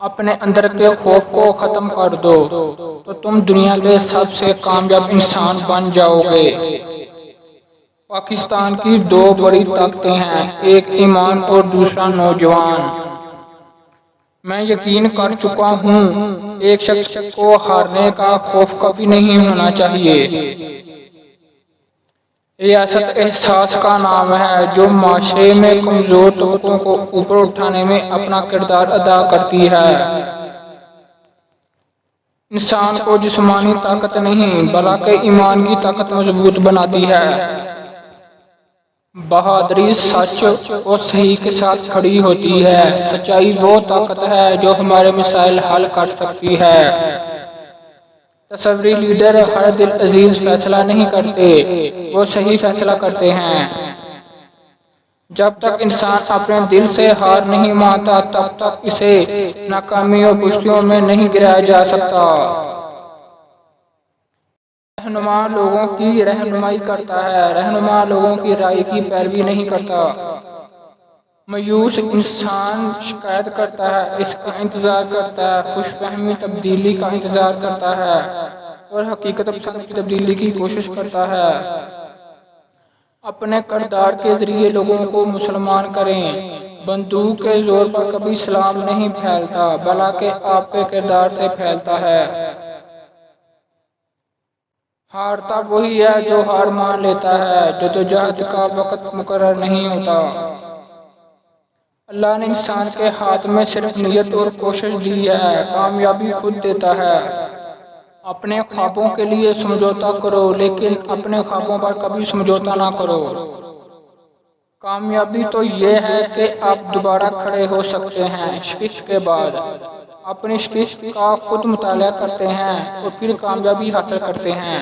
اپنے اندر کے خوف کو ختم کر دو تو تم دنیا کے سب سے کامیاب انسان بن جاؤ گے۔ پاکستان کی دو بڑی طاقتیں ہیں، ایک ایمان اور دوسرا نوجوان۔ میں یقین کر چکا ہوں ایک شخص کو ہارنے کا خوف کبھی نہیں ہونا چاہیے۔ ریاست احساس کا نام ہے جو معاشرے میں کمزور طبقوں کو اوپر اٹھانے میں اپنا کردار ادا کرتی ہے۔ انسان کو جسمانی طاقت نہیں بلکہ ایمان کی طاقت مضبوط بناتی ہے۔ بہادری سچ اور صحیح کے ساتھ کھڑی ہوتی ہے۔ سچائی وہ طاقت ہے جو ہمارے مسائل حل کر سکتی ہے۔ تصوری لیڈر ہر دل عزیز فیصلہ نہیں کرتے، وہ صحیح فیصلہ کرتے ہیں۔ جب تک انسان اپنے دل سے ہار نہیں مانتا تب تک اسے ناکامی اور پشتیوں میں نہیں گرایا جا سکتا۔ رہنما لوگوں کی رہنمائی کرتا ہے، رہنما لوگوں کی رائے کی پیروی نہیں کرتا۔ مایوس انسان شکایت کرتا ہے، اس کا انتظار کرتا ہے، خوش فہمی تبدیلی کا انتظار کرتا ہے اور حقیقت پسند کی تبدیلی کی کوشش کرتا ہے۔ اپنے کردار کے ذریعے لوگوں کو مسلمان کریں۔ بندوق کے زور پر کبھی اسلام نہیں پھیلتا بلکہ آپ کے کردار سے پھیلتا ہے۔ ہارتا وہی ہے جو ہار مان لیتا ہے، جدوجہد کا وقت مقرر نہیں ہوتا۔ اللہ نے انسان کے ہاتھ میں صرف نیت اور کوشش دی ہے، کامیابی خود دیتا ہے۔ اپنے خوابوں کے لیے سمجھوتا کرو لیکن اپنے خوابوں پر کبھی سمجھوتا نہ کرو۔ کامیابی تو یہ ہے کہ آپ دوبارہ کھڑے ہو سکتے ہیں شکست کے بعد، اپنی شکست کا خود مطالعہ کرتے ہیں اور پھر کامیابی حاصل کرتے ہیں۔